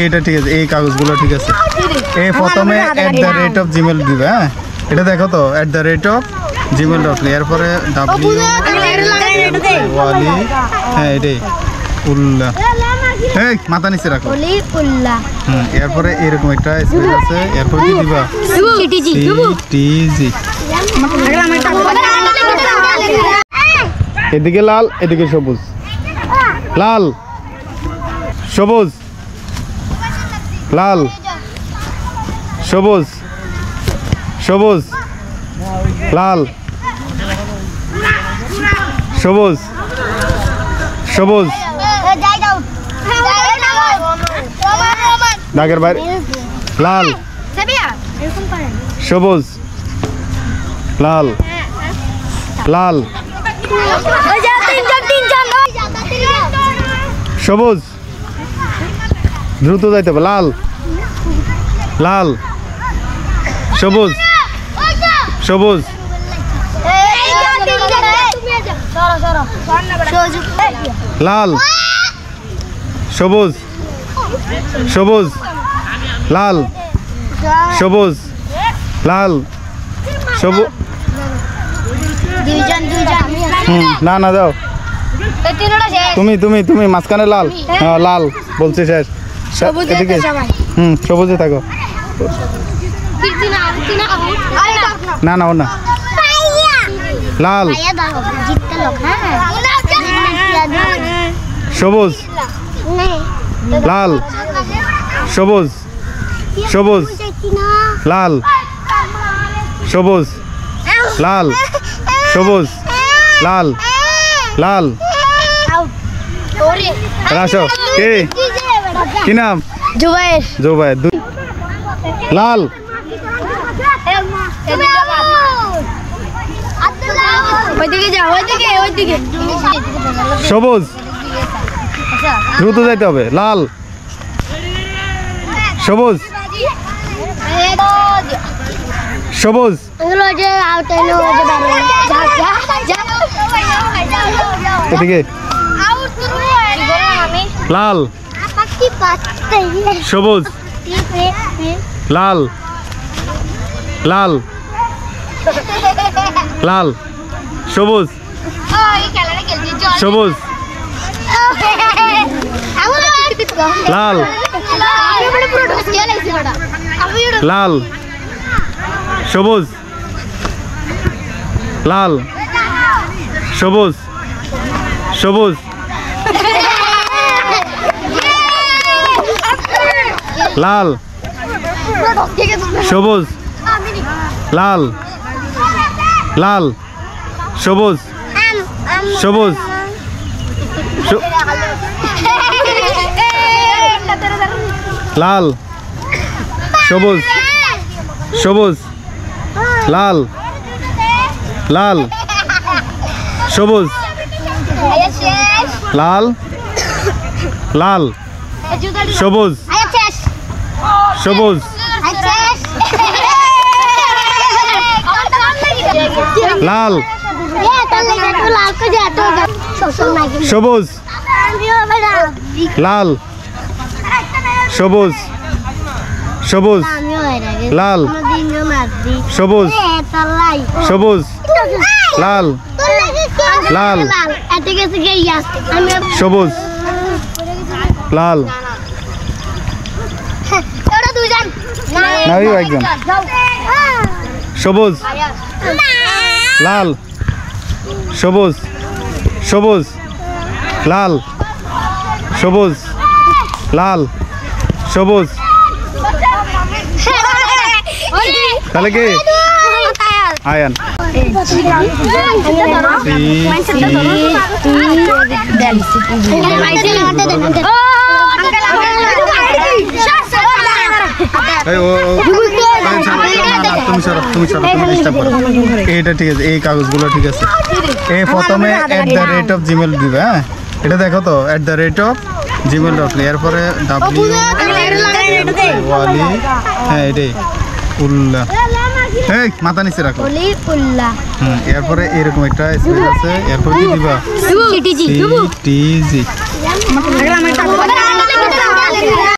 এটা ঠিক আছে, এই কাগজগুলো ঠিক আছে। এই প্রথমে @gmail দিবে। হ্যাঁ, এটা দেখো তো @gmail.com, এরপরে ওয়ালি, হ্যাঁ এটাই উল্লাহ, এই মাথা নিচে রাখো, এরপরে এরকম একটা স্পেস আছে, এরপর কি দিবা সিটিজি। এদিকে লাল, এদিকে সবুজ, লাল সবুজ, লাল সবুজ, সবুজ লাল, সবুজ সবুজ, দাগের বাইরে, লাল সবুজ, লাল লাল সবুজ, দ্রুত যাইতে হবে, লাল লাল সবুজ সবুজ, লাল সবুজ সবুজ, লাল সবুজ, লাল সবুজ, না না যাও তুমি তুমি তুমি মাঝখানে লাল, হ্যাঁ লাল বলছি শেষ, এদিকে সবুজে থাকো, না না ও না, লাল সবুজ, লাল সবুজ সবুজ, লাল সবুজ, লাল সবুজ, লাল লাল, আসো কি নাম? জুবাইর, জুবাইর, লাল সবুজ, দ্রুত যাইতে হবে, লাল সবুজ সবুজ, এদিকে লাল সবুজ, লাল লাল লাল সবুজ সবুজ, লাল লাল সবুজ, লাল সবুজ সবুজ, লাল সবুজ, লাল লাল সবুজ সবুজ, লাল সবুজ সবুজ, লাল লাল সবুজ, লাল লাল সবুজ সবুজ, লাল সবুজ, লাল সবুজ সবুজ, লাল সবুজ সবুজ, লাল লাল সবুজ, লাল একজন সবুজ, লাল সবুজ সবুজ, লাল সবুজ, লাল সবুজ, তাহলে কি আয়ান এটা ঠিক আছে, এই কাগজগুলো ঠিক আছে। এই প্রথমে @gmail দিবে। হ্যাঁ, এটা দেখো তো @gmail.com, এরপরে ওয়ালি হ্যাঁ এটাই উল্লাহ এই মাথা নিচে রাখো এরপরে এরকম একটা স্পেস আছে এরপর কি দিবা সিটিজি